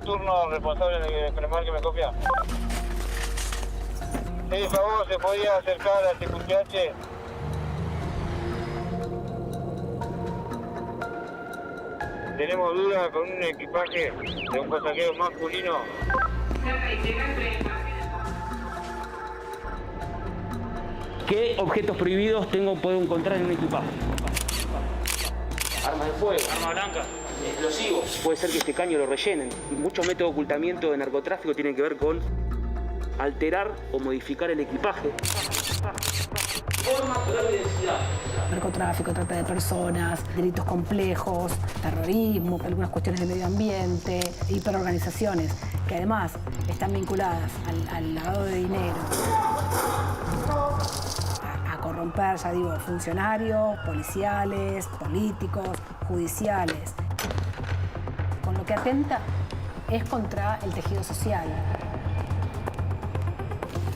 Turno, responsable de Cremar que me copia. Sí, por favor, ¿se podía acercar a CQTH? Tenemos dudas con un equipaje de un pasajero masculino. ¿Qué objetos prohibidos puedo encontrar en un equipaje? Armas de fuego. Arma blanca. Explosivos. Puede ser que este caño lo rellenen. Muchos métodos de ocultamiento de narcotráfico tienen que ver con alterar o modificar el equipaje. Forma, grado y densidad. Narcotráfico, trata de personas, delitos complejos, terrorismo, algunas cuestiones de medio ambiente, hiperorganizaciones que además están vinculadas al lavado de dinero, a corromper, ya digo, funcionarios, policiales, políticos, judiciales. Con lo que atenta es contra el tejido social.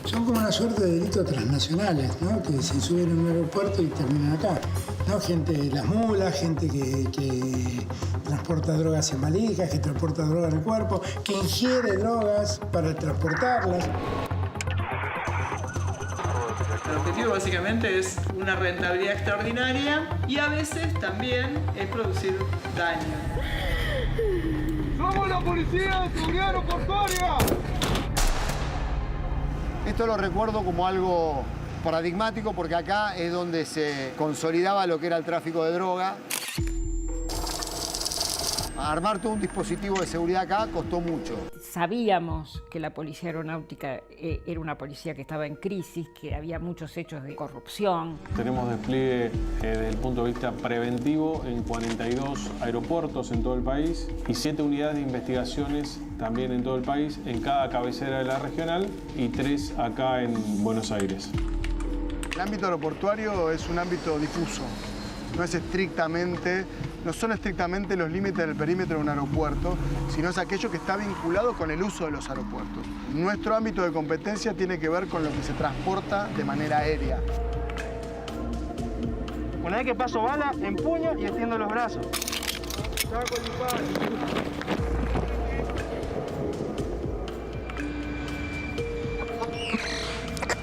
Son como una suerte de delitos transnacionales, ¿no? Que se suben en un aeropuerto y terminan acá, ¿no? Gente de las mulas, gente que transporta drogas en valijas, que transporta drogas en el cuerpo, que ingiere drogas para transportarlas. El objetivo básicamente es una rentabilidad extraordinaria y a veces también es producir daño. ¡Somos la policía de seguridad aeroportuaria! Esto lo recuerdo como algo paradigmático porque acá es donde se consolidaba lo que era el tráfico de droga. Armar todo un dispositivo de seguridad acá costó mucho. Sabíamos que la policía aeronáutica era una policía que estaba en crisis, que había muchos hechos de corrupción. Tenemos despliegue desde el punto de vista preventivo en 42 aeropuertos en todo el país y 7 unidades de investigaciones también en todo el país, en cada cabecera de la regional y 3 acá en Buenos Aires. El ámbito aeroportuario es un ámbito difuso. No son estrictamente los límites del perímetro de un aeropuerto, sino es aquello que está vinculado con el uso de los aeropuertos. Nuestro ámbito de competencia tiene que ver con lo que se transporta de manera aérea. Una vez que paso bala, empuño y extiendo los brazos. Saco el disparo.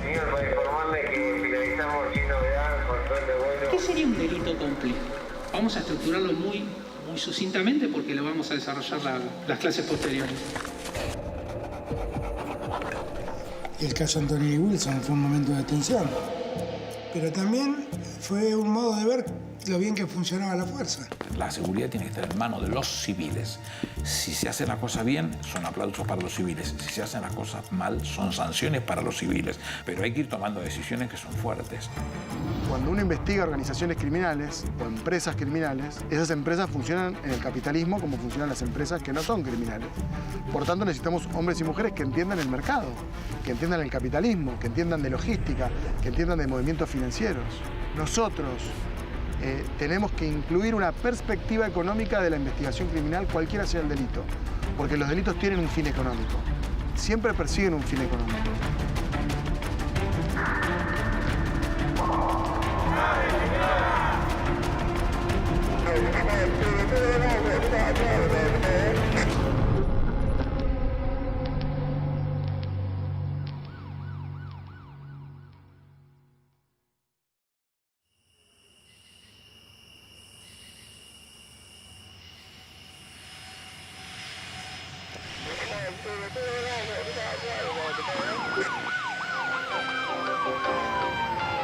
Señor, para informarle que finalizamos sin novedad, control de vuelo. ¿Qué sería un delito complejo? Vamos a estructurarlo muy sucintamente porque lo vamos a desarrollar las clases posteriores. El caso Anthony Wilson fue un momento de tensión, pero también fue un modo de ver lo bien que funcionaba la fuerza. La seguridad tiene que estar en manos de los civiles. Si se hacen las cosas bien, son aplausos para los civiles. Si se hacen las cosas mal, son sanciones para los civiles. Pero hay que ir tomando decisiones que son fuertes. Cuando uno investiga organizaciones criminales o empresas criminales, esas empresas funcionan en el capitalismo como funcionan las empresas que no son criminales. Por tanto, necesitamos hombres y mujeres que entiendan el mercado, que entiendan el capitalismo, que entiendan de logística, que entiendan de movimientos financieros. Nosotros tenemos que incluir una perspectiva económica de la investigación criminal, cualquiera sea el delito, porque los delitos tienen un fin económico. Siempre persiguen un fin económico.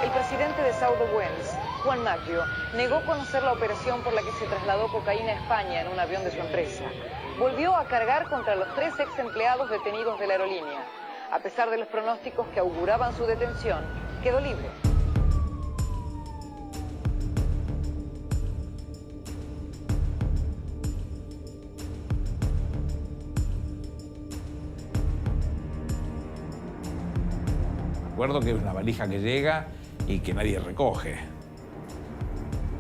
El presidente de Saudo-Wens, Juan Macrio, negó conocer la operación por la que se trasladó cocaína a España en un avión de su empresa. Volvió a cargar contra los 3 ex empleados detenidos de la aerolínea. A pesar de los pronósticos que auguraban su detención, quedó libre. Recuerdo que es una valija que llega y que nadie recoge.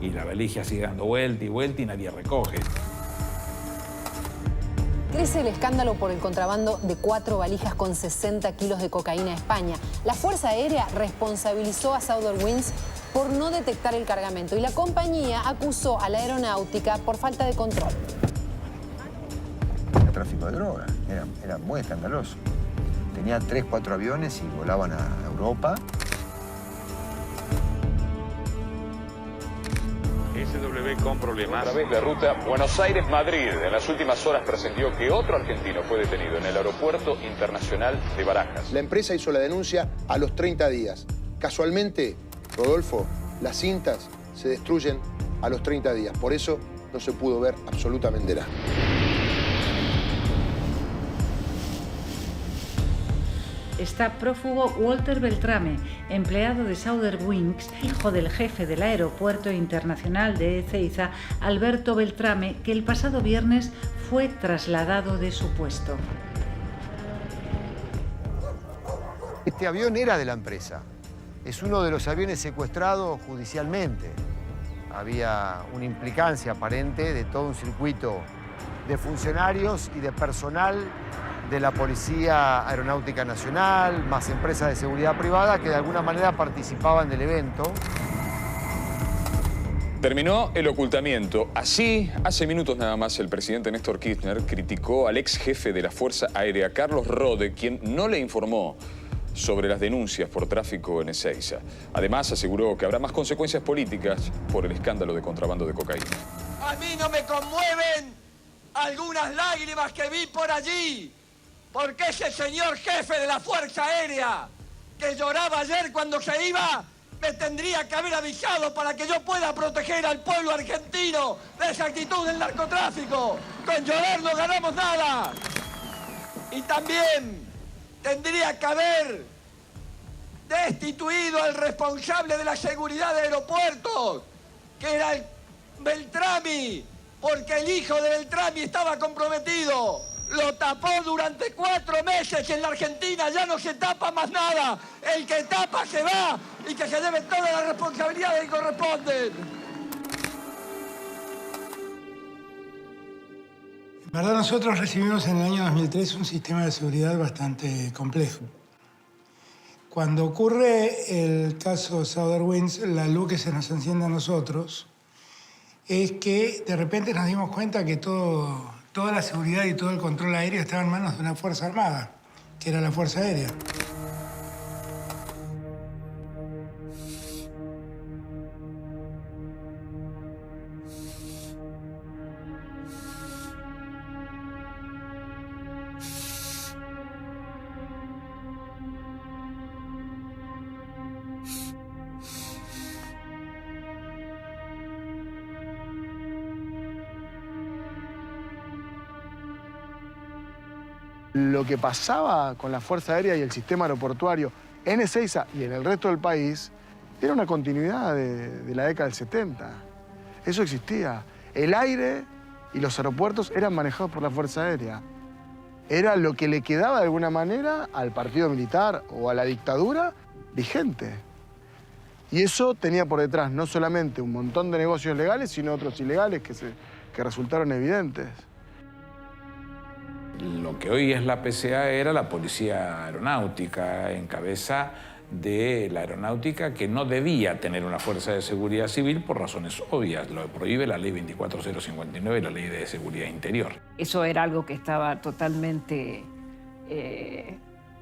Y la valija sigue dando vuelta y nadie recoge. Crece el escándalo por el contrabando de 4 valijas con 60 kilos de cocaína a España. La Fuerza Aérea responsabilizó a Southerwinds por no detectar el cargamento y la compañía acusó a la aeronáutica por falta de control. El tráfico de droga era muy escandaloso. Tenía 3, 4 aviones y volaban a Europa. SW con problemas. A través de ruta Buenos Aires-Madrid, en las últimas horas trascendió que otro argentino fue detenido en el aeropuerto internacional de Barajas. La empresa hizo la denuncia a los 30 días. Casualmente, Rodolfo, las cintas se destruyen a los 30 días. Por eso no se pudo ver absolutamente nada. Está prófugo Walter Beltrame, empleado de Southerwinds, hijo del jefe del Aeropuerto Internacional de Ezeiza, Alberto Beltrame, que el pasado viernes fue trasladado de su puesto. Este avión era de la empresa. Es uno de los aviones secuestrados judicialmente. Había una implicancia aparente de todo un circuito de funcionarios y de personal de la Policía Aeronáutica Nacional, más empresas de seguridad privada que de alguna manera participaban del evento. Terminó el ocultamiento. Así, hace minutos nada más, el presidente Néstor Kirchner criticó al ex jefe de la Fuerza Aérea, Carlos Rode, quien no le informó sobre las denuncias por tráfico en Ezeiza. Además, aseguró que habrá más consecuencias políticas por el escándalo de contrabando de cocaína. A mí no me conmueven algunas lágrimas que vi por allí, porque ese señor jefe de la Fuerza Aérea que lloraba ayer cuando se iba, me tendría que haber avisado para que yo pueda proteger al pueblo argentino de esa actitud del narcotráfico. Con llorar no ganamos nada. Y también tendría que haber destituido al responsable de la seguridad de aeropuertos, que era el Beltrami, porque el hijo de Beltrami estaba comprometido. Lo tapó durante 4 meses y en la Argentina ya no se tapa más nada. El que tapa se va y que se lleve todas las responsabilidades que corresponden. En verdad nosotros recibimos en el año 2003 un sistema de seguridad bastante complejo. Cuando ocurre el caso Southerwinds, la luz que se nos enciende a nosotros es que de repente nos dimos cuenta que toda la seguridad y todo el control aéreo estaba en manos de una fuerza armada, que era la Fuerza Aérea. Lo que pasaba con la Fuerza Aérea y el sistema aeroportuario en Ezeiza y en el resto del país era una continuidad de la década del 70. Eso existía. El aire y los aeropuertos eran manejados por la Fuerza Aérea. Era lo que le quedaba de alguna manera al partido militar o a la dictadura vigente. Y eso tenía por detrás no solamente un montón de negocios legales, sino otros ilegales que resultaron evidentes. Lo que hoy es la PCA era la Policía Aeronáutica, en cabeza de la aeronáutica, que no debía tener una fuerza de seguridad civil por razones obvias. Lo prohíbe la ley 24059 y la ley de seguridad interior. Eso era algo que estaba totalmente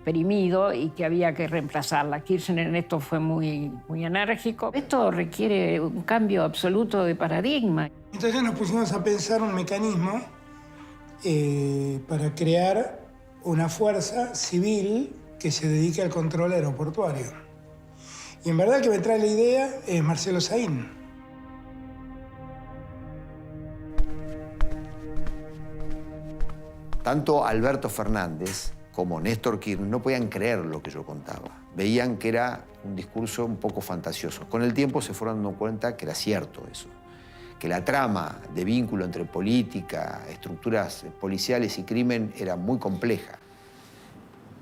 perimido y que había que reemplazarla. Kirchner en esto fue muy enérgico. Esto requiere un cambio absoluto de paradigma. Entonces nos pusimos a pensar un mecanismo para crear una fuerza civil que se dedique al control aeroportuario. Y en verdad que me trae la idea es Marcelo Saín. Tanto Alberto Fernández como Néstor Kirchner no podían creer lo que yo contaba. Veían que era un discurso un poco fantasioso. Con el tiempo se fueron dando cuenta que era cierto eso, que la trama de vínculo entre política, estructuras policiales y crimen era muy compleja.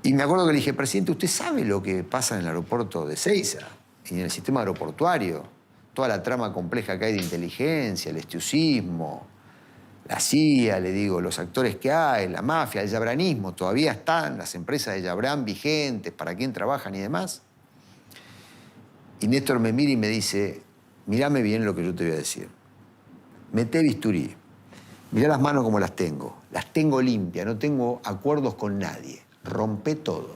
Y me acuerdo que le dije, presidente, ¿usted sabe lo que pasa en el aeropuerto de Ezeiza? en el sistema aeroportuario. Toda la trama compleja que hay de inteligencia, el estiusismo, la CIA, le digo, los actores que hay, la mafia, el yabranismo, todavía están las empresas de Yabran vigentes, para quién trabajan y demás. Y Néstor me mira y me dice, mírame bien lo que yo te voy a decir. Meté bisturí, mirá las manos como las tengo limpias, no tengo acuerdos con nadie, rompé todo.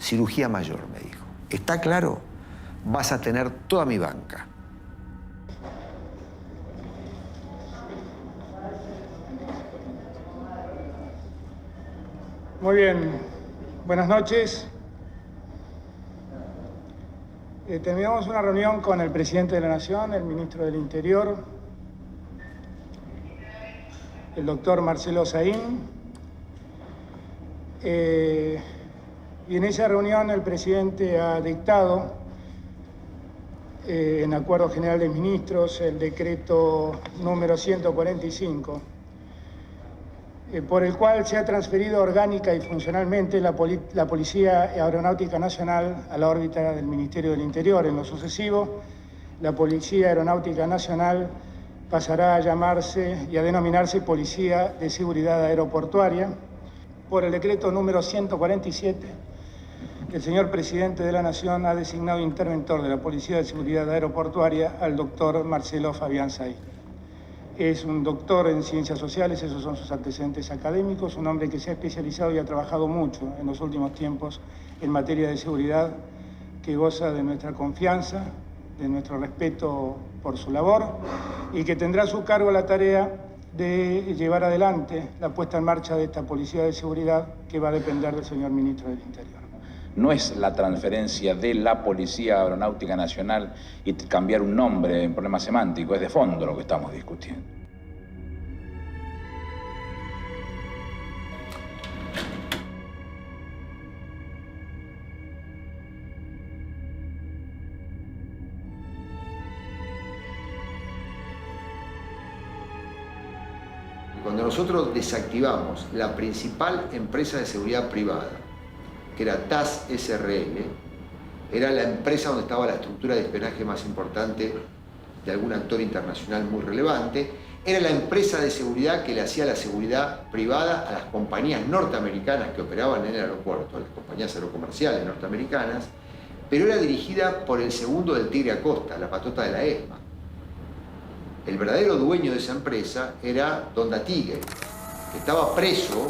Cirugía mayor, me dijo. ¿Está claro? Vas a tener toda mi banca. Muy bien, buenas noches. Terminamos una reunión con el presidente de la Nación, el ministro del Interior, el doctor Marcelo Saín. Y en esa reunión el presidente ha dictado, en Acuerdo General de Ministros, el decreto número 145, por el cual se ha transferido orgánica y funcionalmente la Policía Aeronáutica Nacional a la órbita del Ministerio del Interior. En lo sucesivo, la Policía Aeronáutica Nacional pasará a llamarse y a denominarse Policía de Seguridad Aeroportuaria. Por el decreto número 147, el señor presidente de la Nación ha designado interventor de la Policía de Seguridad Aeroportuaria al doctor Marcelo Fabián Saín. Es un doctor en ciencias sociales, esos son sus antecedentes académicos, un hombre que se ha especializado y ha trabajado mucho en los últimos tiempos en materia de seguridad, que goza de nuestra confianza, de nuestro respeto por su labor y que tendrá a su cargo la tarea de llevar adelante la puesta en marcha de esta Policía de Seguridad que va a depender del señor Ministro del Interior. No es la transferencia de la Policía Aeronáutica Nacional y cambiar un nombre en problema semántico, es de fondo lo que estamos discutiendo. Cuando nosotros desactivamos la principal empresa de seguridad privada, que era TAS SRL, era la empresa donde estaba la estructura de espionaje más importante de algún actor internacional muy relevante, era la empresa de seguridad que le hacía la seguridad privada a las compañías norteamericanas que operaban en el aeropuerto, a las compañías aerocomerciales norteamericanas, pero era dirigida por el segundo del Tigre Acosta, la patota de la ESMA. El verdadero dueño de esa empresa era Don Datigre, que estaba preso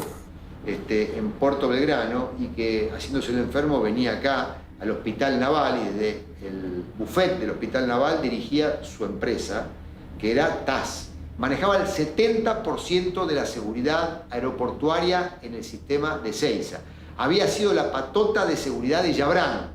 en Puerto Belgrano y que, haciéndose el enfermo, venía acá al Hospital Naval y desde el buffet del Hospital Naval dirigía su empresa, que era TAS. Manejaba el 70% de la seguridad aeroportuaria en el sistema de Ezeiza. Había sido la patota de seguridad de Yabran.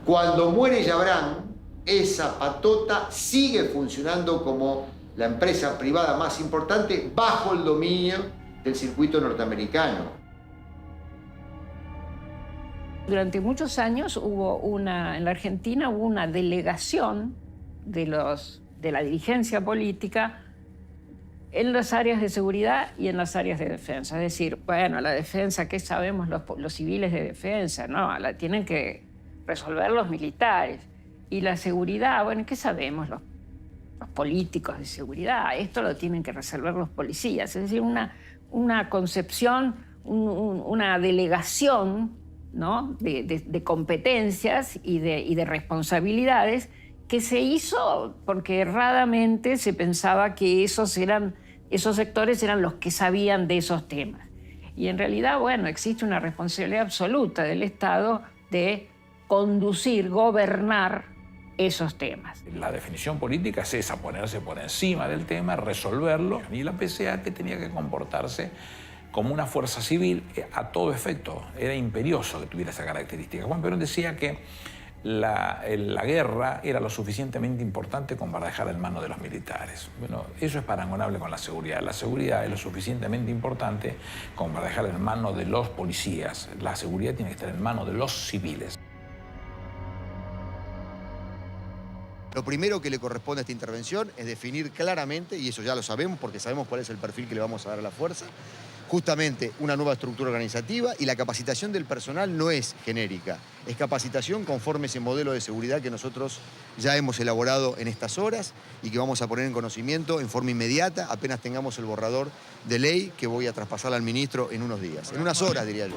Cuando muere Yabran, esa patota sigue funcionando como la empresa privada más importante bajo el dominio del circuito norteamericano. Durante muchos años en la Argentina hubo una delegación de la dirigencia política en las áreas de seguridad y en las áreas de defensa. Es decir, bueno, la defensa, ¿qué sabemos los civiles de defensa? No, la tienen que resolver los militares. Y la seguridad, bueno, ¿qué sabemos los políticos de seguridad? Esto lo tienen que resolver los policías. Es decir, una concepción, una delegación, ¿no?, de competencias y de responsabilidades que se hizo porque erradamente se pensaba que esos sectores eran los que sabían de esos temas. Y en realidad, bueno, existe una responsabilidad absoluta del Estado de conducir, gobernar esos temas. La definición política es esa, ponerse por encima del tema, resolverlo. Y la PCA, que tenía que comportarse como una fuerza civil a todo efecto. Era imperioso que tuviera esa característica. Juan Perón decía que la guerra era lo suficientemente importante como para dejar en manos de los militares. Bueno, eso es parangonable con la seguridad. La seguridad es lo suficientemente importante como para dejar en manos de los policías. La seguridad tiene que estar en manos de los civiles. Lo primero que le corresponde a esta intervención es definir claramente, y eso ya lo sabemos porque sabemos cuál es el perfil que le vamos a dar a la fuerza, justamente una nueva estructura organizativa y la capacitación del personal no es genérica, es capacitación conforme ese modelo de seguridad que nosotros ya hemos elaborado en estas horas y que vamos a poner en conocimiento en forma inmediata apenas tengamos el borrador de ley que voy a traspasar al ministro en unos días, en unas horas diría yo.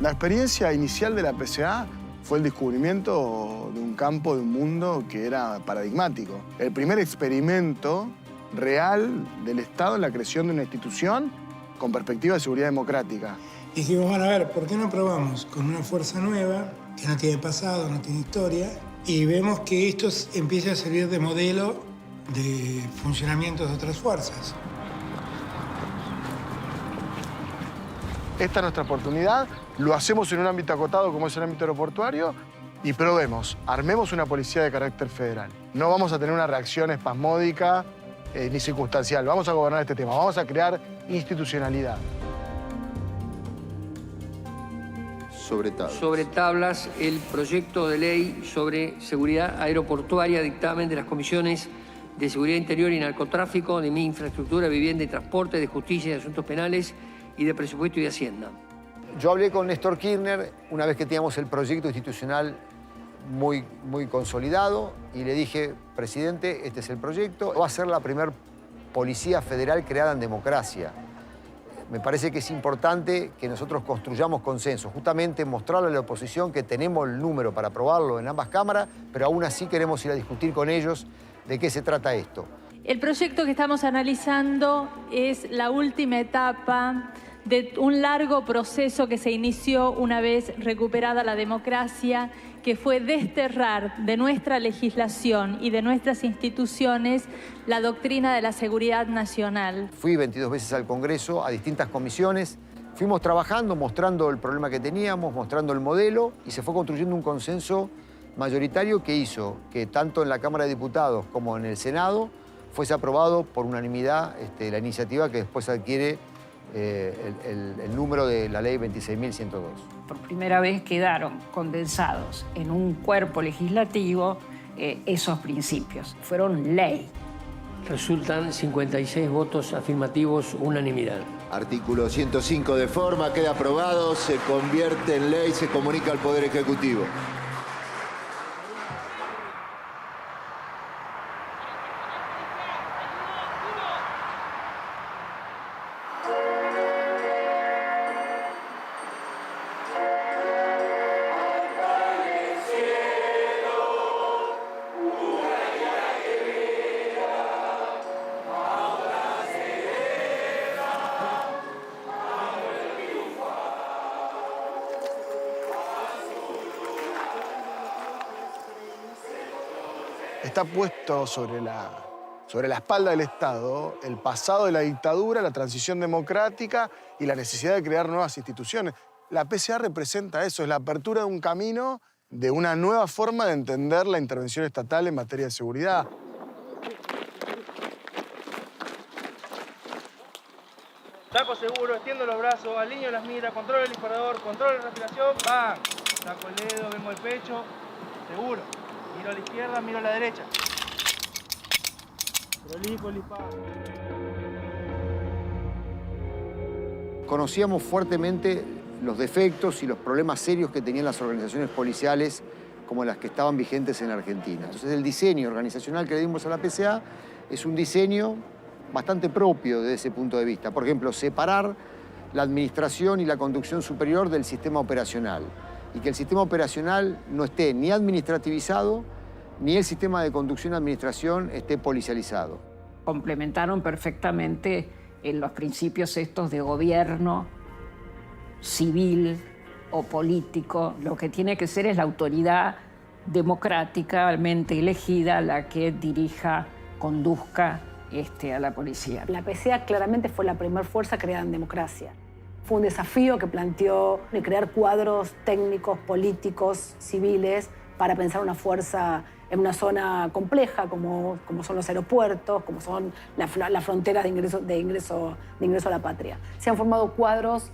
La experiencia inicial de la PCA fue el descubrimiento de un campo, de un mundo que era paradigmático. El primer experimento real del Estado en la creación de una institución con perspectiva de seguridad democrática. Dijimos, bueno, a ver, ¿por qué no probamos con una fuerza nueva, que no tiene pasado, no tiene historia, y vemos que esto empieza a servir de modelo de funcionamiento de otras fuerzas? Esta es nuestra oportunidad, lo hacemos en un ámbito acotado como es el ámbito aeroportuario y probemos, armemos una policía de carácter federal. No vamos a tener una reacción espasmódica ni circunstancial, vamos a gobernar este tema, vamos a crear institucionalidad. Sobre tablas, el proyecto de ley sobre seguridad aeroportuaria, dictamen de las comisiones de Seguridad Interior y Narcotráfico, de Infraestructura, Vivienda y Transporte, de Justicia y Asuntos Penales y de Presupuesto y de Hacienda. Yo hablé con Néstor Kirchner una vez que teníamos el proyecto institucional muy consolidado y le dije, presidente, este es el proyecto, va a ser la primera policía federal creada en democracia. Me parece que es importante que nosotros construyamos consenso, justamente mostrarle a la oposición que tenemos el número para aprobarlo en ambas cámaras, pero aún así queremos ir a discutir con ellos de qué se trata esto. El proyecto que estamos analizando es la última etapa de un largo proceso que se inició una vez recuperada la democracia, que fue desterrar de nuestra legislación y de nuestras instituciones la doctrina de la seguridad nacional. Fui 22 veces al Congreso, a distintas comisiones, fuimos trabajando, mostrando el problema que teníamos, mostrando el modelo y se fue construyendo un consenso mayoritario que hizo que tanto en la Cámara de Diputados como en el Senado fuese aprobado por unanimidad la iniciativa que después adquiere el número de la ley 26.102. Por primera vez quedaron condensados en un cuerpo legislativo esos principios. Fueron ley. Resultan 56 votos afirmativos, unanimidad. Artículo 105 de forma, queda aprobado, se convierte en ley, se comunica al Poder Ejecutivo. Está puesto sobre la espalda del Estado el pasado de la dictadura, la transición democrática y la necesidad de crear nuevas instituciones. La PCA representa eso, es la apertura de un camino, de una nueva forma de entender la intervención estatal en materia de seguridad. Saco seguro, extiendo los brazos, alineo las miras, controlo el disparador, controlo la respiración, ¡bam! Saco el dedo, vengo el pecho, seguro. Miro a la izquierda, miro a la derecha. Prolijo el disparo. Conocíamos fuertemente los defectos y los problemas serios que tenían las organizaciones policiales como las que estaban vigentes en Argentina. Entonces el diseño organizacional que le dimos a la PCA es un diseño bastante propio desde ese punto de vista. Por ejemplo, separar la administración y la conducción superior del sistema operacional. Y que el sistema operacional no esté ni administrativizado, ni el sistema de conducción y administración esté policializado. Complementaron perfectamente en los principios estos de gobierno civil o político. Lo que tiene que ser es la autoridad democráticamente elegida la que dirija, conduzca a la policía. La PCA claramente fue la primera fuerza creada en democracia. Fue un desafío que planteó de crear cuadros técnicos, políticos, civiles, para pensar una fuerza en una zona compleja como son los aeropuertos, como son las fronteras de ingreso a la patria. Se han formado cuadros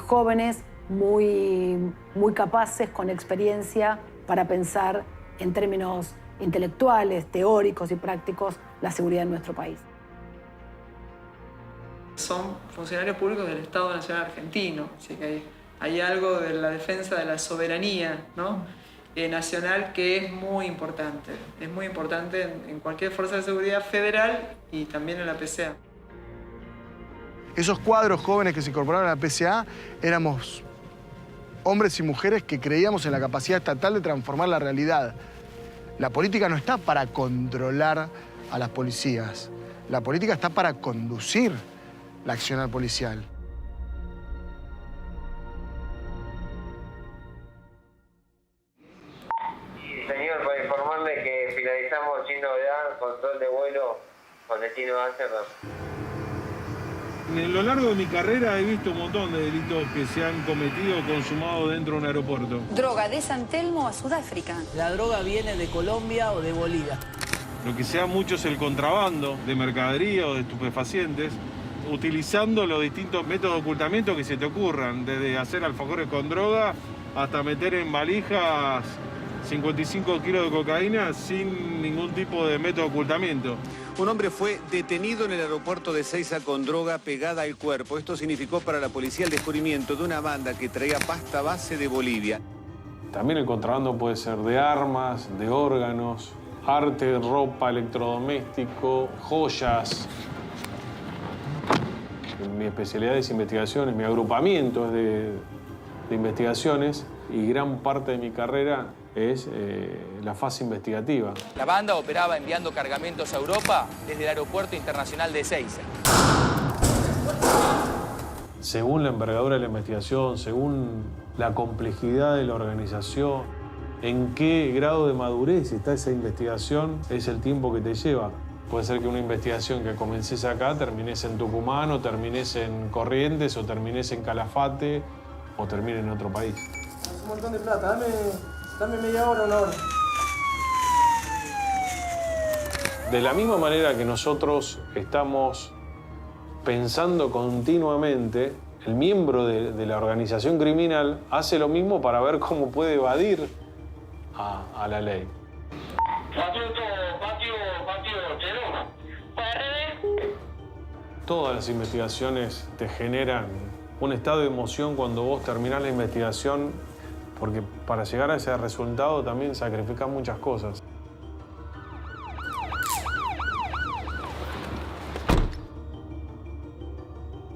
jóvenes muy capaces, con experiencia, para pensar en términos intelectuales, teóricos y prácticos la seguridad en nuestro país. Son funcionarios públicos del Estado Nacional Argentino, así que hay algo de la defensa de la soberanía, ¿no? Nacional que es muy importante. Es muy importante en cualquier fuerza de seguridad federal y también en la PCA. Esos cuadros jóvenes que se incorporaron a la PCA éramos hombres y mujeres que creíamos en la capacidad estatal de transformar la realidad. La política no está para controlar a las policías. La política está para conducir la acción policial. Señor, para informarle que finalizamos sin novedad control de vuelo con destino a Ámsterdam. A lo largo de mi carrera he visto un montón de delitos que se han cometido o consumado dentro de un aeropuerto. Droga de San Telmo a Sudáfrica. La droga viene de Colombia o de Bolivia. Lo que se da mucho es el contrabando de mercadería o de estupefacientes, utilizando los distintos métodos de ocultamiento que se te ocurran, desde hacer alfajores con droga hasta meter en valijas 55 kilos de cocaína sin ningún tipo de método de ocultamiento. Un hombre fue detenido en el aeropuerto de Ezeiza con droga pegada al cuerpo. Esto significó para la policía el descubrimiento de una banda que traía pasta base de Bolivia. También el contrabando puede ser de armas, de órganos, arte, ropa, electrodoméstico, joyas. Mi especialidad es investigaciones, mi agrupamiento es de investigaciones y gran parte de mi carrera es la fase investigativa. La banda operaba enviando cargamentos a Europa desde el Aeropuerto Internacional de Ezeiza. Según la envergadura de la investigación, según la complejidad de la organización, en qué grado de madurez está esa investigación, es el tiempo que te lleva. Puede ser que una investigación que comences acá termines en Tucumán, o termines en Corrientes, o termines en Calafate, o termine en otro país. Es un montón de plata, dame media hora, una hora. De la misma manera que nosotros estamos pensando continuamente, el miembro de la organización criminal hace lo mismo para ver cómo puede evadir a la ley. Todas las investigaciones te generan un estado de emoción cuando vos terminás la investigación, porque para llegar a ese resultado también sacrificás muchas cosas.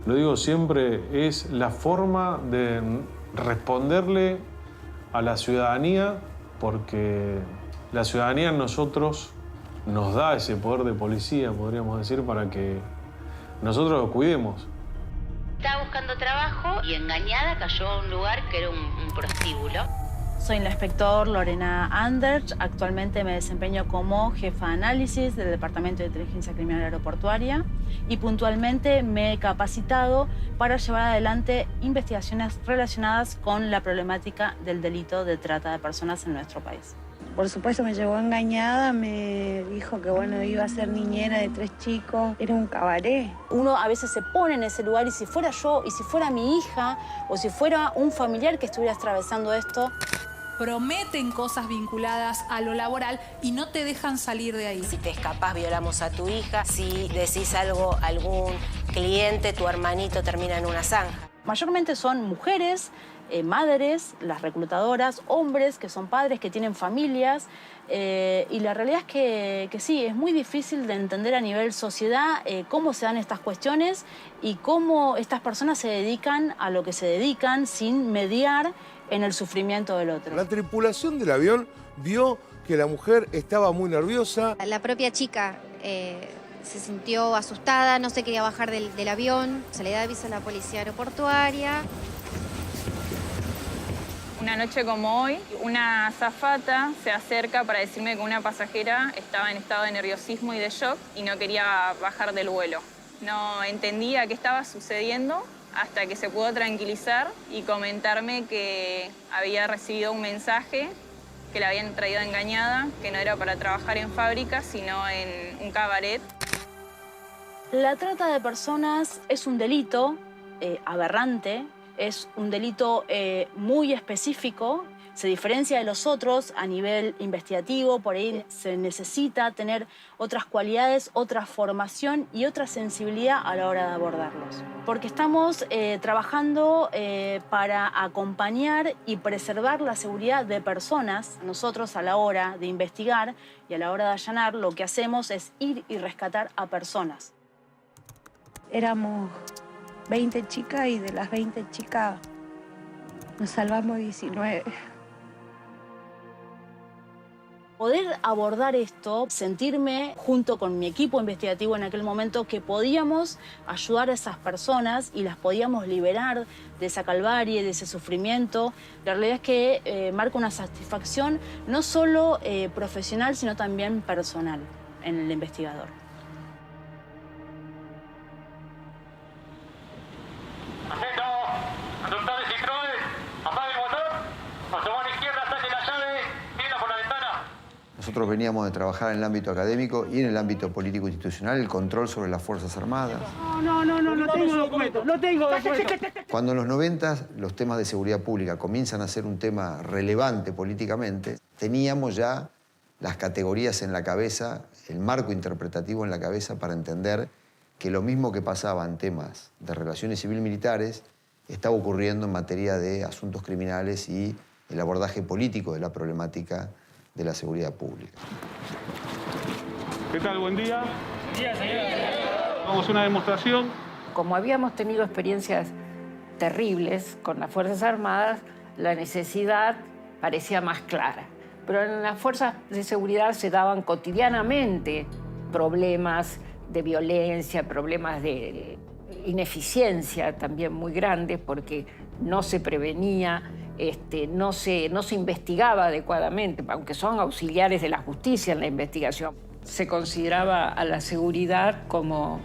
Lo digo siempre, es la forma de responderle a la ciudadanía, porque la ciudadanía en nosotros nos da ese poder de policía, podríamos decir, para que nosotros lo cuidemos. Estaba buscando trabajo y engañada cayó a un lugar que era un prostíbulo. Soy la inspector Lorena Anders. Actualmente me desempeño como jefa de análisis del Departamento de Inteligencia Criminal Aeroportuaria y puntualmente me he capacitado para llevar adelante investigaciones relacionadas con la problemática del delito de trata de personas en nuestro país. Por supuesto me llevó engañada, me dijo que bueno, iba a ser niñera de 3 chicos, era un cabaret. Uno a veces se pone en ese lugar y si fuera yo, y si fuera mi hija, o si fuera un familiar que estuviera atravesando esto. Prometen cosas vinculadas a lo laboral y no te dejan salir de ahí. Si te escapás, violamos a tu hija. Si decís algo a algún cliente, tu hermanito termina en una zanja. Mayormente son mujeres, madres, las reclutadoras, hombres que son padres, que tienen familias. Y la realidad es que sí, es muy difícil de entender a nivel sociedad cómo se dan estas cuestiones y cómo estas personas se dedican a lo que se dedican sin mediar en el sufrimiento del otro. La tripulación del avión vio que la mujer estaba muy nerviosa. La propia chica se sintió asustada, no se quería bajar del avión. Se le da aviso a la policía aeroportuaria. Una noche como hoy, una azafata se acerca para decirme que una pasajera estaba en estado de nerviosismo y de shock y no quería bajar del vuelo. No entendía qué estaba sucediendo hasta que se pudo tranquilizar y comentarme que había recibido un mensaje que la habían traído engañada, que no era para trabajar en fábrica, sino en un cabaret. La trata de personas es un delito aberrante, Es un delito muy específico, se diferencia de los otros a nivel investigativo, por ahí se necesita tener otras cualidades, otra formación y otra sensibilidad a la hora de abordarlos. Porque estamos trabajando para acompañar y preservar la seguridad de personas. Nosotros a la hora de investigar y a la hora de allanar lo que hacemos es ir y rescatar a personas. Éramos 20 chicas y de las 20 chicas nos salvamos 19. Poder abordar esto, sentirme junto con mi equipo investigativo en aquel momento que podíamos ayudar a esas personas y las podíamos liberar de esa calvarie, de ese sufrimiento, la realidad es que marca una satisfacción no solo profesional, sino también personal en el investigador. Conductores Citroën, apague el motor, a su mano izquierda saque la llave, viene por la ventana. Nosotros veníamos de trabajar en el ámbito académico y en el ámbito político-institucional el control sobre las Fuerzas Armadas. No tengo documentos, no tengo documentos. Cuando en los 90 los temas de seguridad pública comienzan a ser un tema relevante políticamente, teníamos ya las categorías en la cabeza, el marco interpretativo en la cabeza para entender que lo mismo que pasaba en temas de relaciones civil-militares estaba ocurriendo en materia de asuntos criminales y el abordaje político de la problemática de la seguridad pública. ¿Qué tal? Buen día. Buen día, señor. Vamos a una demostración. Como habíamos tenido experiencias terribles con las Fuerzas Armadas, la necesidad parecía más clara. Pero en las fuerzas de seguridad se daban cotidianamente problemas de violencia, problemas de ineficiencia también muy grandes porque no se prevenía, no se investigaba adecuadamente, aunque son auxiliares de la justicia en la investigación. Se consideraba a la seguridad como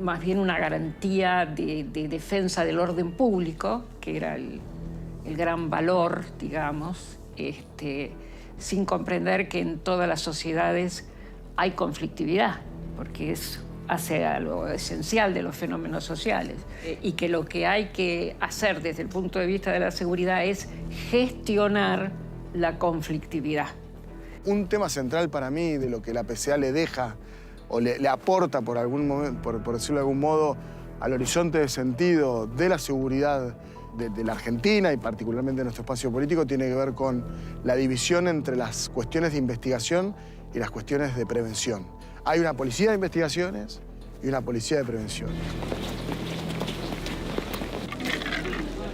más bien una garantía de defensa del orden público, que era el gran valor, digamos, sin comprender que en todas las sociedades hay conflictividad, porque hace a lo esencial de los fenómenos sociales, y que lo que hay que hacer desde el punto de vista de la seguridad es gestionar la conflictividad. Un tema central para mí de lo que la PCA le deja o le aporta por decirlo de algún modo, al horizonte de sentido de la seguridad de la Argentina y particularmente de nuestro espacio político tiene que ver con la división entre las cuestiones de investigación y las cuestiones de prevención. Hay una policía de investigaciones y una policía de prevención.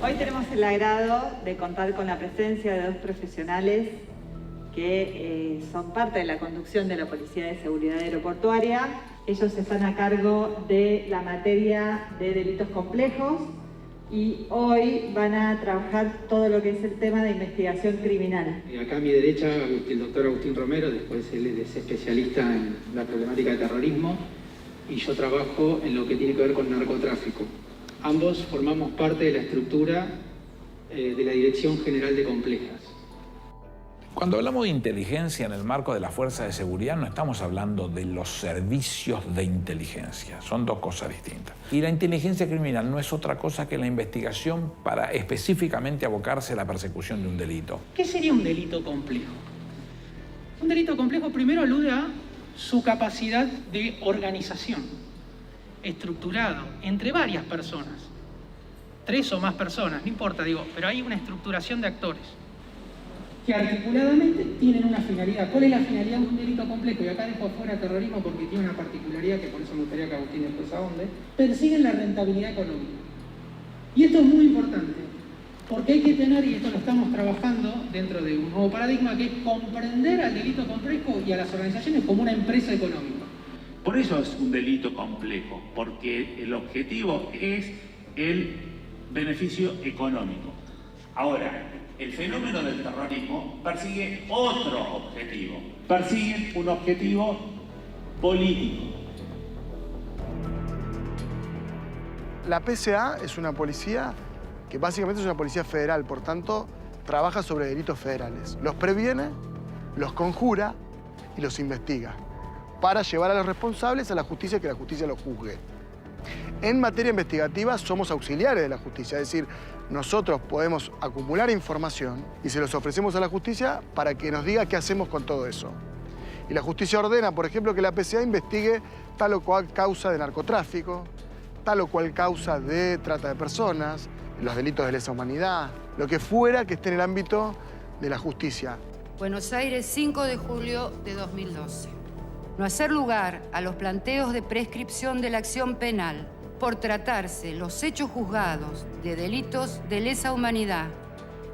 Hoy tenemos el agrado de contar con la presencia de dos profesionales que son parte de la conducción de la Policía de Seguridad Aeroportuaria. Ellos están a cargo de la materia de delitos complejos y hoy van a trabajar todo lo que es el tema de investigación criminal. Acá a mi derecha el doctor Agustín Romero, después él es especialista en la problemática de terrorismo y yo trabajo en lo que tiene que ver con narcotráfico. Ambos formamos parte de la estructura de la Dirección General de Complejas. Cuando hablamos de inteligencia en el marco de las fuerzas de seguridad, no estamos hablando de los servicios de inteligencia. Son dos cosas distintas. Y la inteligencia criminal no es otra cosa que la investigación para específicamente abocarse a la persecución de un delito. ¿Qué sería un delito complejo? Un delito complejo primero alude a su capacidad de organización, estructurado, entre varias personas. 3 o más personas, no importa, pero hay una estructuración de actores que articuladamente tienen una finalidad. ¿Cuál es la finalidad de un delito complejo? Y acá dejo afuera terrorismo porque tiene una particularidad que por eso me gustaría que Agustín después ahonde. Persiguen la rentabilidad económica. Y esto es muy importante, porque hay que tener, y esto lo estamos trabajando dentro de un nuevo paradigma, que es comprender al delito complejo y a las organizaciones como una empresa económica. Por eso es un delito complejo, porque el objetivo es el beneficio económico. Ahora, el fenómeno del terrorismo persigue otro objetivo. Persigue un objetivo político. La PCA es una policía que básicamente es una policía federal, por tanto, trabaja sobre delitos federales. Los previene, los conjura y los investiga para llevar a los responsables a la justicia y que la justicia los juzgue. En materia investigativa somos auxiliares de la justicia, es decir, nosotros podemos acumular información y se los ofrecemos a la justicia para que nos diga qué hacemos con todo eso. Y la justicia ordena, por ejemplo, que la PCA investigue tal o cual causa de narcotráfico, tal o cual causa de trata de personas, los delitos de lesa humanidad, lo que fuera que esté en el ámbito de la justicia. Buenos Aires, 5 de julio de 2012. No hacer lugar a los planteos de prescripción de la acción penal por tratarse los hechos juzgados de delitos de lesa humanidad,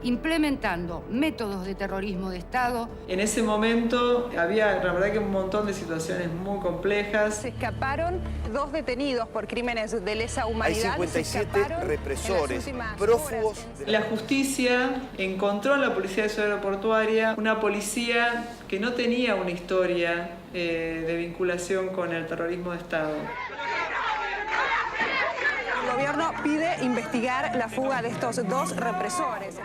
implementando métodos de terrorismo de Estado. En ese momento había, la verdad, que un montón de situaciones muy complejas. Se escaparon 2 detenidos por crímenes de lesa humanidad. Hay 57 represores, prófugos. La justicia encontró en la Policía de Seguridad Aeroportuaria una policía que no tenía una historia de vinculación con el terrorismo de Estado. El gobierno pide investigar la fuga de estos 2 represores.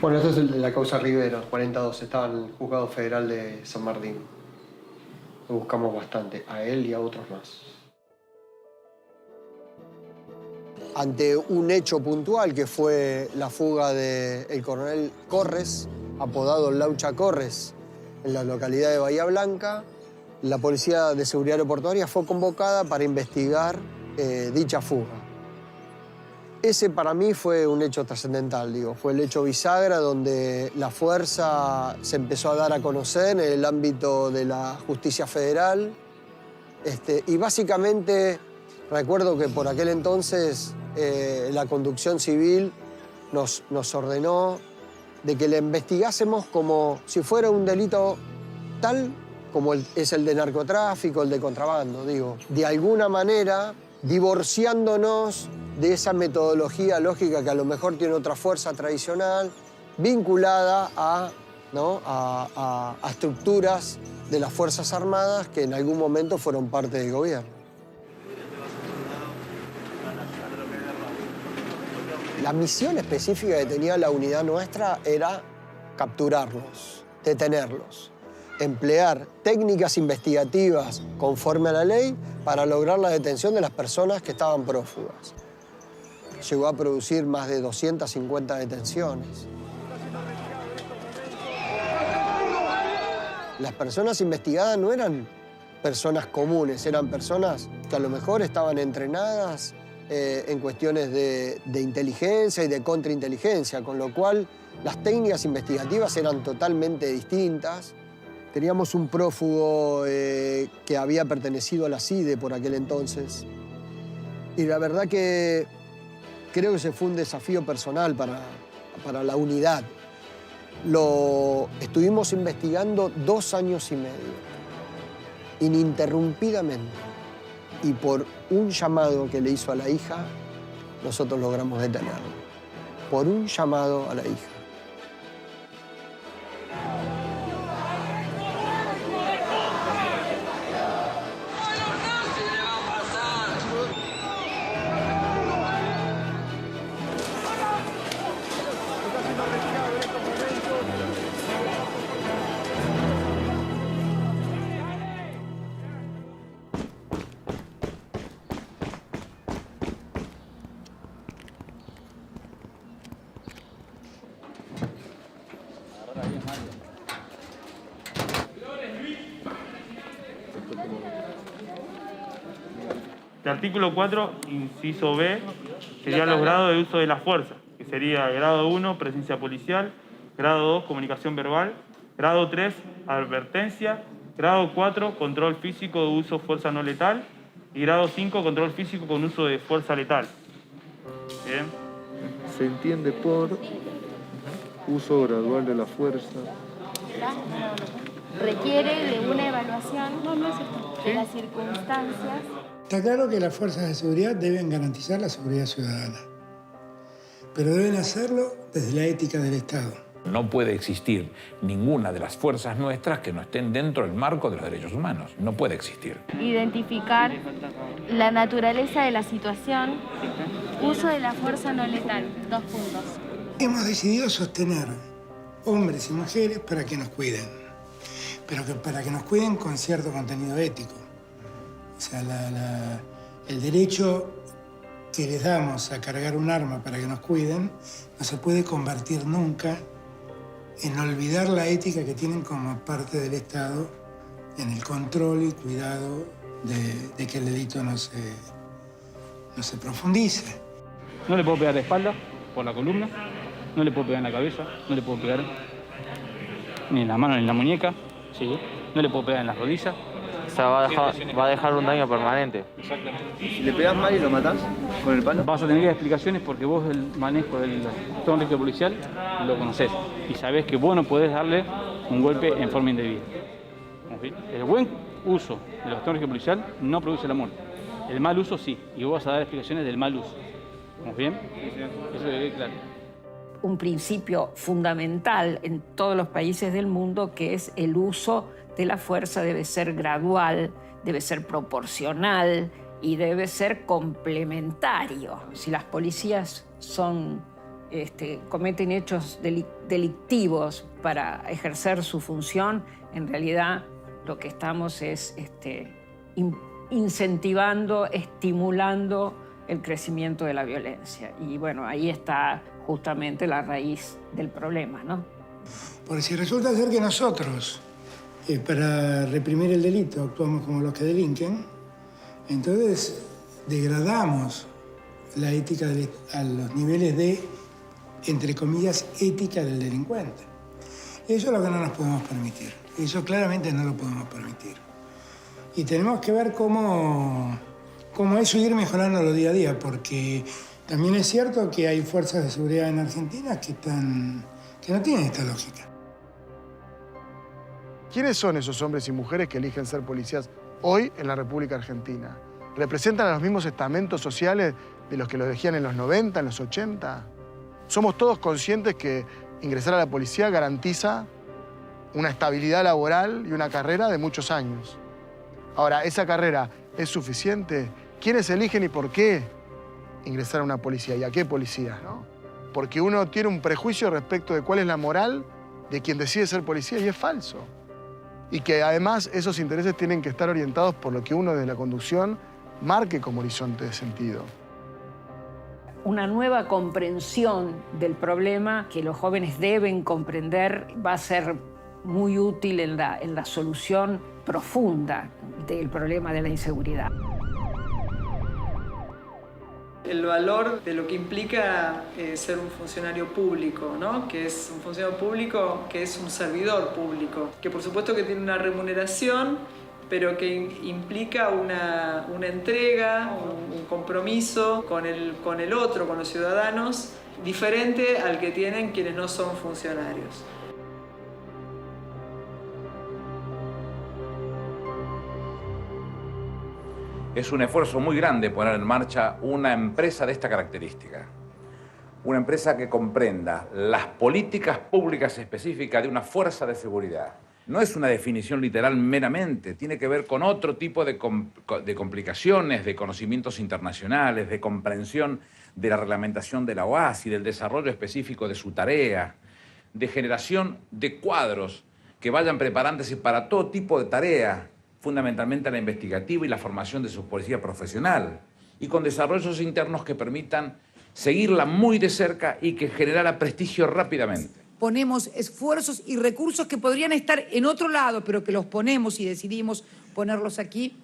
Bueno, esto es el de la causa Rivero, 42, estaba en el Juzgado Federal de San Martín. Lo buscamos bastante, a él y a otros más. Ante un hecho puntual que fue la fuga del coronel Corres, apodado Laucha Corres, en la localidad de Bahía Blanca, la Policía de Seguridad Aeroportuaria fue convocada para investigar dicha fuga. Ese para mí fue un hecho trascendental, digo. Fue el hecho bisagra donde la fuerza se empezó a dar a conocer en el ámbito de la justicia federal. Y básicamente recuerdo que por aquel entonces la conducción civil nos ordenó de que le investigásemos como si fuera un delito tal como es el de narcotráfico, el de contrabando, digo. De alguna manera, divorciándonos de esa metodología lógica que a lo mejor tiene otra fuerza tradicional, vinculada a estructuras de las Fuerzas Armadas que en algún momento fueron parte del gobierno. La misión específica que tenía la unidad nuestra era capturarlos, detenerlos, emplear técnicas investigativas conforme a la ley para lograr la detención de las personas que estaban prófugas. Llegó a producir más de 250 detenciones. Las personas investigadas no eran personas comunes, eran personas que a lo mejor estaban entrenadas en cuestiones de inteligencia y de contrainteligencia, con lo cual las técnicas investigativas eran totalmente distintas. Teníamos un prófugo que había pertenecido a la CIDE por aquel entonces. Y la verdad que creo que ese fue un desafío personal para la unidad. Lo estuvimos investigando 2 años y medio, ininterrumpidamente. Y por un llamado que le hizo a la hija, nosotros logramos detenerlo. Por un llamado a la hija. El artículo 4, inciso B, sería los grados de uso de la fuerza, que sería grado 1, presencia policial, grado 2, comunicación verbal, grado 3, advertencia, grado 4, control físico de uso de fuerza no letal y grado 5, control físico con uso de fuerza letal. Bien. Se entiende por uso gradual de la fuerza. Requiere de una evaluación de las circunstancias. Está claro que las fuerzas de seguridad deben garantizar la seguridad ciudadana, pero deben hacerlo desde la ética del Estado. No puede existir ninguna de las fuerzas nuestras que no estén dentro del marco de los derechos humanos. No puede existir. Identificar la naturaleza de la situación, uso de la fuerza no letal. 2 puntos. Hemos decidido sostener hombres y mujeres para que nos cuiden, pero para que nos cuiden con cierto contenido ético. O sea, el derecho que les damos a cargar un arma para que nos cuiden no se puede convertir nunca en olvidar la ética que tienen como parte del Estado en el control y cuidado de que el delito no se profundice. No le puedo pegar de espalda por la columna, no le puedo pegar en la cabeza, no le puedo pegar ni en la mano ni en la muñeca, ¿sí? No le puedo pegar en las rodillas. O sea, va a dejar un daño permanente. Exactamente. Si le pegas mal y lo matás con el palo. Vas a tener que dar explicaciones porque vos el manejo del tónico policial lo conocés y sabés que vos no podés darle un golpe en forma indebida. El buen uso de los tónicos policial no produce la muerte. El mal uso sí, y vos vas a dar explicaciones del mal uso. ¿Estamos bien? Eso debe quedar claro. Un principio fundamental en todos los países del mundo, que es el uso de la fuerza, debe ser gradual, debe ser proporcional y debe ser complementario. Si las policías cometen hechos delictivos para ejercer su función, en realidad lo que estamos es incentivando, estimulando el crecimiento de la violencia. Y bueno, ahí está justamente la raíz del problema, ¿no? Porque si resulta ser que nosotros, para reprimir el delito, actuamos como los que delinquen, entonces degradamos la ética a los niveles de, entre comillas, ética del delincuente. Y eso es lo que no nos podemos permitir. Eso claramente no lo podemos permitir. Y tenemos que ver cómo eso ir mejorándolo día a día, porque también es cierto que hay fuerzas de seguridad en Argentina que no tienen esta lógica. ¿Quiénes son esos hombres y mujeres que eligen ser policías hoy en la República Argentina? ¿Representan a los mismos estamentos sociales de los que lo elegían en los 90, en los 80? ¿Somos todos conscientes que ingresar a la policía garantiza una estabilidad laboral y una carrera de muchos años? Ahora, ¿esa carrera es suficiente? ¿Quiénes eligen y por qué ingresar a una policía? ¿Y a qué policía, no? Porque uno tiene un prejuicio respecto de cuál es la moral de quien decide ser policía y es falso. Y que además esos intereses tienen que estar orientados por lo que uno desde la conducción marque como horizonte de sentido. Una nueva comprensión del problema que los jóvenes deben comprender va a ser muy útil en la solución profunda del problema de la inseguridad. El valor de lo que implica ser un funcionario público, ¿no? Que es un funcionario público, que es un servidor público, que por supuesto que tiene una remuneración, pero que implica una entrega, un compromiso con el otro, con los ciudadanos, diferente al que tienen quienes no son funcionarios. Es un esfuerzo muy grande poner en marcha una empresa de esta característica. Una empresa que comprenda las políticas públicas específicas de una fuerza de seguridad. No es una definición literal meramente, tiene que ver con otro tipo de complicaciones, de conocimientos internacionales, de comprensión de la reglamentación de la OASI, del desarrollo específico de su tarea, de generación de cuadros que vayan preparándose para todo tipo de tarea, fundamentalmente la investigativa y la formación de su policía profesional, y con desarrollos internos que permitan seguirla muy de cerca y que generara prestigio rápidamente. Ponemos esfuerzos y recursos que podrían estar en otro lado, pero que los ponemos y decidimos ponerlos aquí,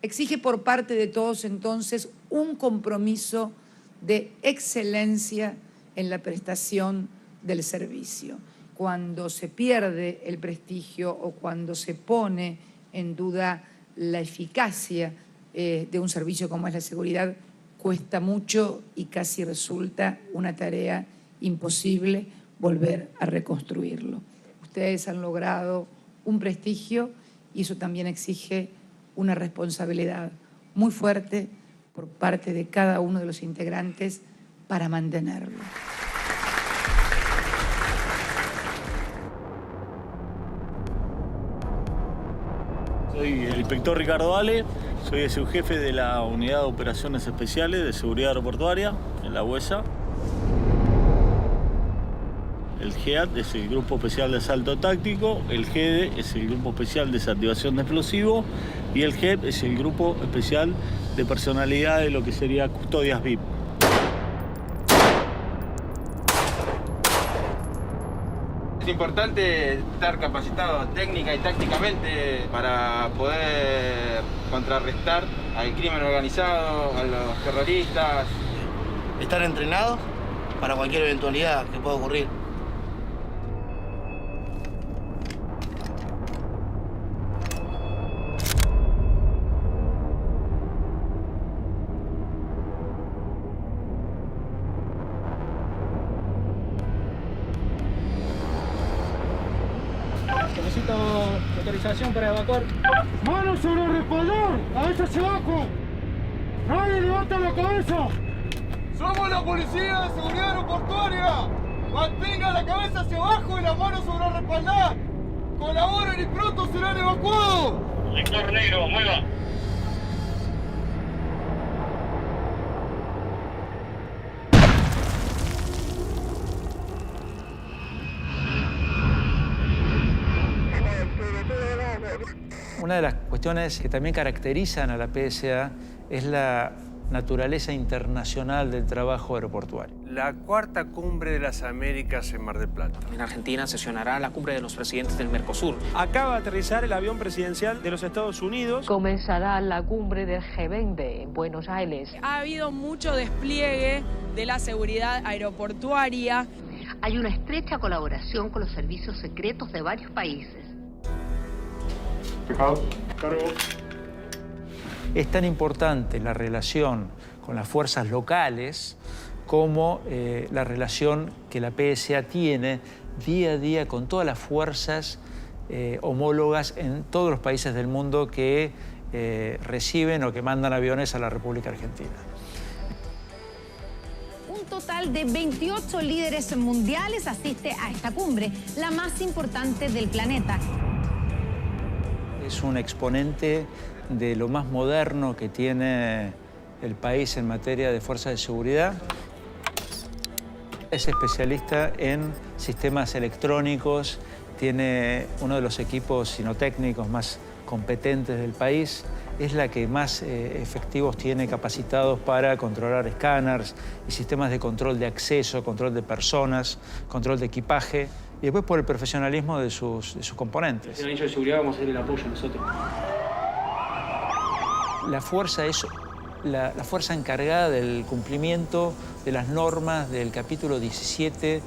exige por parte de todos entonces un compromiso de excelencia en la prestación del servicio. Cuando se pierde el prestigio o cuando se pone en duda la eficacia de un servicio como es la seguridad, cuesta mucho y casi resulta una tarea imposible volver a reconstruirlo. Ustedes han logrado un prestigio y eso también exige una responsabilidad muy fuerte por parte de cada uno de los integrantes para mantenerlo. Soy el inspector Ricardo Ale, soy el subjefe de la Unidad de Operaciones Especiales de Seguridad Aeroportuaria en la UESA. El GEAT es el Grupo Especial de Asalto Táctico, el GEDE es el Grupo Especial de Desactivación de Explosivos y el GEP es el Grupo Especial de Personalidad de lo que sería custodias VIP. Es importante estar capacitado técnica y tácticamente para poder contrarrestar al crimen organizado, a los terroristas. Estar entrenados para cualquier eventualidad que pueda ocurrir. Necesito autorización para evacuar. ¡Mano sobre el respaldar! ¡Cabeza abajo! ¡Nadie levanta la cabeza! ¡Somos la Policía de Seguridad Aeroportuaria! ¡Mantengan la cabeza hacia abajo y las manos sobre el respaldar! ¡Colaboren y pronto serán evacuados! Sector negro, mueva. Una de las cuestiones que también caracterizan a la PSA es la naturaleza internacional del trabajo aeroportuario. La cuarta cumbre de las Américas en Mar del Plata. En Argentina sesionará la cumbre de los presidentes del Mercosur. Acaba de aterrizar el avión presidencial de los Estados Unidos. Comenzará la cumbre del G20 en Buenos Aires. Ha habido mucho despliegue de la seguridad aeroportuaria. Hay una estrecha colaboración con los servicios secretos de varios países. Es tan importante la relación con las fuerzas locales como la relación que la PSA tiene día a día con todas las fuerzas homólogas en todos los países del mundo que reciben o que mandan aviones a la República Argentina. Un total de 28 líderes mundiales asiste a esta cumbre, la más importante del planeta. Es un exponente de lo más moderno que tiene el país en materia de fuerzas de seguridad. Es especialista en sistemas electrónicos, tiene uno de los equipos sinotécnicos más competentes del país, es la que más efectivos tiene capacitados para controlar escáneres y sistemas de control de acceso, control de personas, control de equipaje, y después por el profesionalismo de sus componentes. En el anillo de seguridad vamos a hacer el apoyo nosotros. La fuerza es la fuerza encargada del cumplimiento de las normas del capítulo 17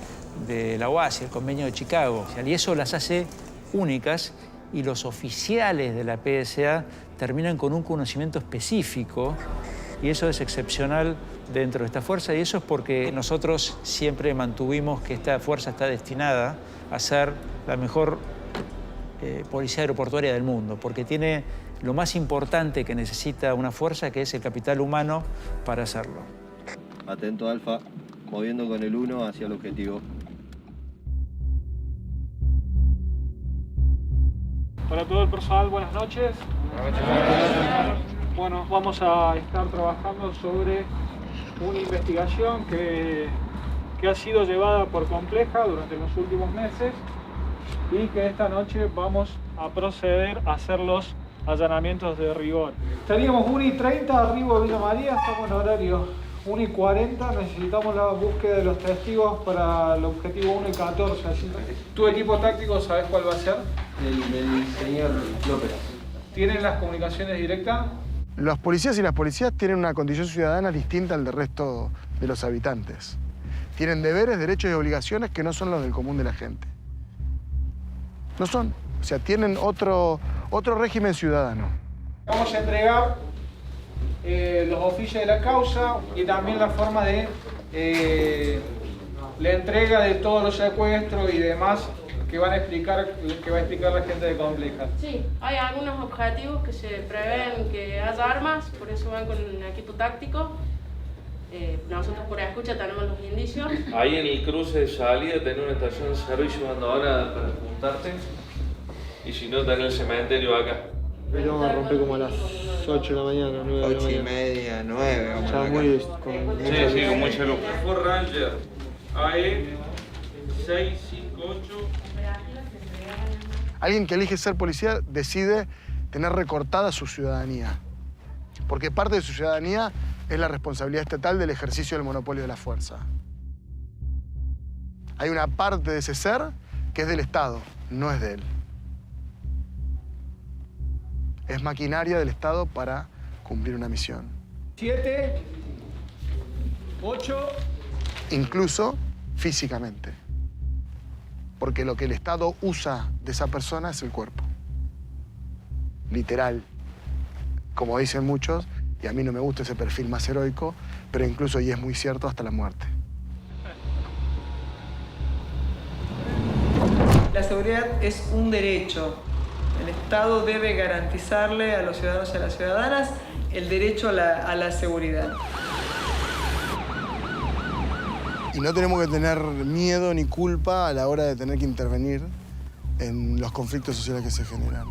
de la OASI, el Convenio de Chicago. Y eso las hace únicas y los oficiales de la PSA terminan con un conocimiento específico y eso es excepcional dentro de esta fuerza y eso es porque nosotros siempre mantuvimos que esta fuerza está destinada a ser la mejor policía aeroportuaria del mundo, porque tiene lo más importante que necesita una fuerza, que es el capital humano para hacerlo. Atento, Alfa, moviendo con el 1 hacia el objetivo. Para todo el personal, buenas noches. Bueno, vamos a estar trabajando sobre una investigación que ha sido llevada por compleja durante los últimos meses y que esta noche vamos a proceder a hacer los allanamientos de rigor. Teníamos 1:30 arribo de Villa María, estamos en horario 1:40, necesitamos la búsqueda de los testigos para el objetivo 1:14. Así. ¿Tu equipo táctico sabes cuál va a ser? El señor López. ¿Tienen las comunicaciones directas? Los policías y las policías tienen una condición ciudadana distinta al del resto de los habitantes. Tienen deberes, derechos y obligaciones que no son los del común de la gente. No son. O sea, tienen otro régimen ciudadano. Vamos a entregar los oficios de la causa y también la forma de la entrega de todos los secuestros y demás que va a explicar la gente de Compleja. Sí, hay algunos objetivos que se prevén que haya armas, por eso van con un equipo táctico. Nosotros por escucha tenemos los indicios. Ahí en el cruce de salida tenés una estación de servicio cuando ahora para juntarte. Y si no, tenés el cementerio acá. Pero vamos a romper como a las 8 de la mañana, 9 de la mañana. 8:30, 9, vamos a con mucha luz. Ford Ranger, ahí, 658. Alguien que elige ser policía decide tener recortada su ciudadanía, porque parte de su ciudadanía es la responsabilidad estatal del ejercicio del monopolio de la fuerza. Hay una parte de ese ser que es del Estado, no es de él. Es maquinaria del Estado para cumplir una misión. 7, 8. Incluso físicamente. Porque lo que el Estado usa de esa persona es el cuerpo. Literal. Como dicen muchos, y a mí no me gusta ese perfil más heroico, pero incluso, y es muy cierto, hasta la muerte. La seguridad es un derecho. El Estado debe garantizarle a los ciudadanos y a las ciudadanas el derecho a la seguridad. Y no tenemos que tener miedo ni culpa a la hora de tener que intervenir en los conflictos sociales que se generan.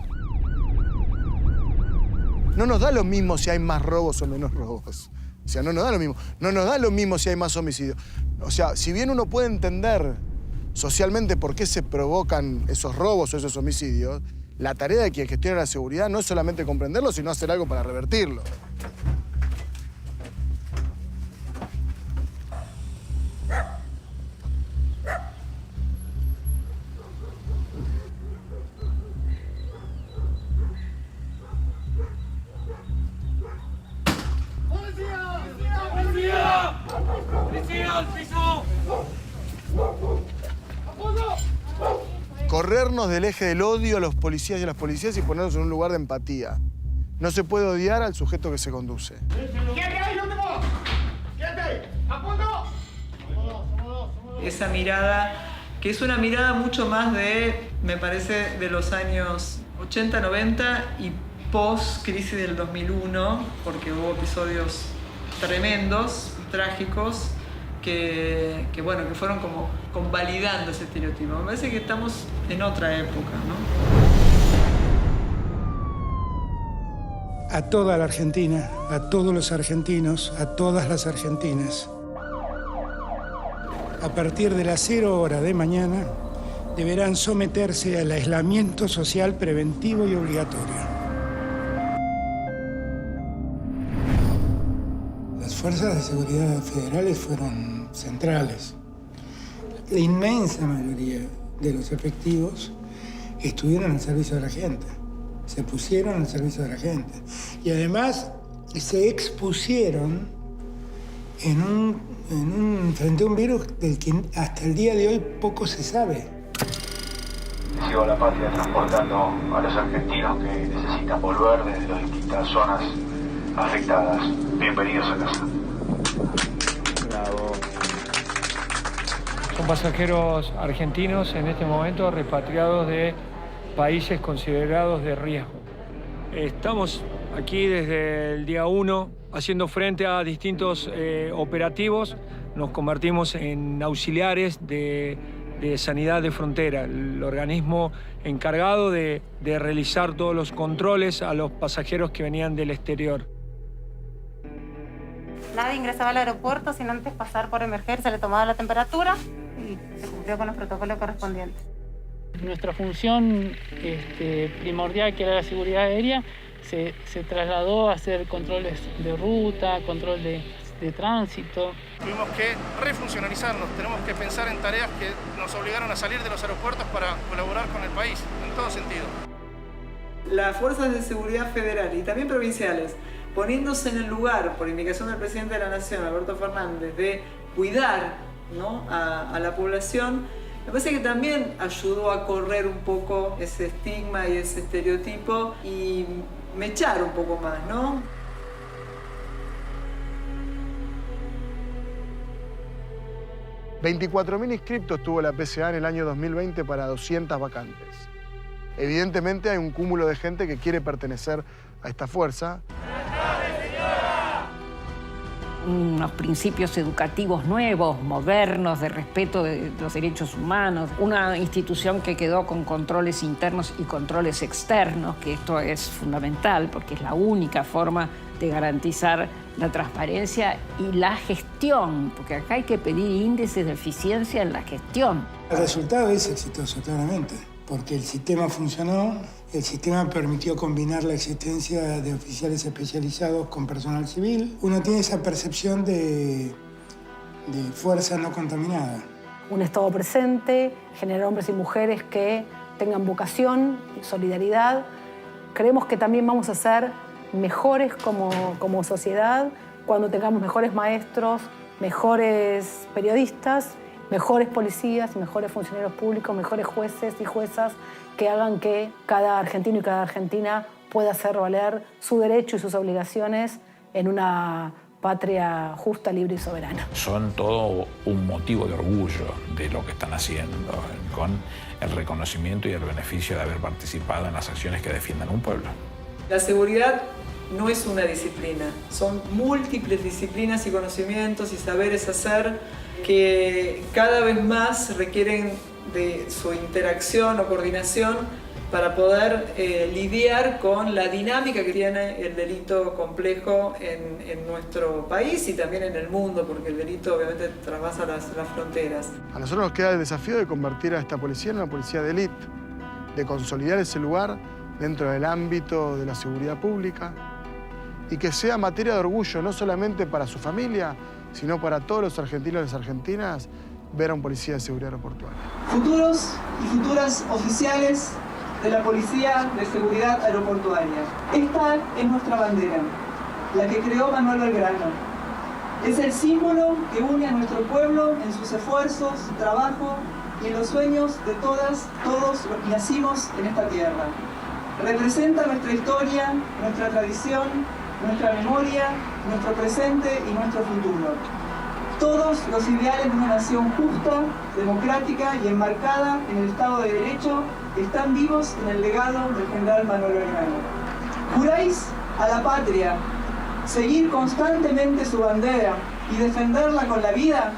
No nos da lo mismo si hay más robos o menos robos. O sea, no nos da lo mismo. No nos da lo mismo si hay más homicidios. O sea, si bien uno puede entender socialmente por qué se provocan esos robos o esos homicidios, la tarea de quien gestiona la seguridad no es solamente comprenderlo, sino hacer algo para revertirlo. Corrernos del eje del odio a los policías y a las policías y ponernos en un lugar de empatía. No se puede odiar al sujeto que se conduce. ¡Quédate ahí, no te muevas! ¡Quédate ahí! ¡Apunto! Esa mirada, que es una mirada mucho más de, me parece, de los años 80, 90 y post-crisis del 2001, porque hubo episodios tremendos, trágicos, que fueron como convalidando ese estereotipo. Me parece que estamos en otra época, ¿no? A toda la Argentina, a todos los argentinos, a todas las argentinas. A partir de las 0 horas de mañana, deberán someterse al aislamiento social preventivo y obligatorio. Las fuerzas de seguridad federales fueron centrales. La inmensa mayoría de los efectivos estuvieron al servicio de la gente, se pusieron al servicio de la gente y además se expusieron frente a un virus del que hasta el día de hoy poco se sabe. Sigo la patria transportando a los argentinos que necesitan volver desde las distintas zonas afectadas. Bienvenidos a casa. Bravo. Son pasajeros argentinos en este momento repatriados de países considerados de riesgo. Estamos aquí desde el día 1 haciendo frente a distintos operativos. Nos convertimos en auxiliares de Sanidad de Frontera, el organismo encargado de realizar todos los controles a los pasajeros que venían del exterior. Nadie ingresaba al aeropuerto sin antes pasar por emergencia, le tomaba la temperatura y se cumplió con los protocolos correspondientes. Nuestra función primordial, que era la seguridad aérea, se trasladó a hacer controles de ruta, control de tránsito. Tuvimos que refuncionalizarnos, tenemos que pensar en tareas que nos obligaron a salir de los aeropuertos para colaborar con el país, en todo sentido. Las fuerzas de seguridad federales y también provinciales, poniéndose en el lugar, por indicación del presidente de la Nación, Alberto Fernández, de cuidar, ¿no?, a la población, me parece que también ayudó a correr un poco ese estigma y ese estereotipo y mechar un poco más, ¿no? $24.000 inscriptos tuvo la PCA en el año 2020 para 200 vacantes. Evidentemente hay un cúmulo de gente que quiere pertenecer a esta fuerza. Unos principios educativos nuevos, modernos, de respeto de los derechos humanos. Una institución que quedó con controles internos y controles externos, que esto es fundamental porque es la única forma de garantizar la transparencia y la gestión, porque acá hay que pedir índices de eficiencia en la gestión. El resultado es exitoso, claramente, porque el sistema funcionó, el sistema permitió combinar la existencia de oficiales especializados con personal civil. Uno tiene esa percepción de fuerza no contaminada. Un Estado presente, generar hombres y mujeres que tengan vocación, solidaridad. Creemos que también vamos a ser mejores como sociedad cuando tengamos mejores maestros, mejores periodistas, mejores policías, mejores funcionarios públicos, mejores jueces y juezas que hagan que cada argentino y cada argentina pueda hacer valer su derecho y sus obligaciones en una patria justa, libre y soberana. Son todo un motivo de orgullo de lo que están haciendo, con el reconocimiento y el beneficio de haber participado en las acciones que defiendan un pueblo. La seguridad no es una disciplina, son múltiples disciplinas y conocimientos y saberes hacer que cada vez más requieren de su interacción o coordinación para poder lidiar con la dinámica que tiene el delito complejo en nuestro país y también en el mundo, porque el delito obviamente traspasa las fronteras. A nosotros nos queda el desafío de convertir a esta policía en una policía de élite, de consolidar ese lugar dentro del ámbito de la seguridad pública y que sea materia de orgullo no solamente para su familia, sino para todos los argentinos y las argentinas ver a un policía de seguridad aeroportuaria. Futuros y futuras oficiales de la Policía de Seguridad Aeroportuaria. Esta es nuestra bandera, la que creó Manuel Belgrano. Es el símbolo que une a nuestro pueblo en sus esfuerzos, trabajo y en los sueños de todos los que nacimos en esta tierra. Representa nuestra historia, nuestra tradición, nuestra memoria, nuestro presente y nuestro futuro. Todos los ideales de una nación justa, democrática y enmarcada en el Estado de Derecho están vivos en el legado del general Manuel Belgrano. ¿Juráis a la patria seguir constantemente su bandera y defenderla con la vida?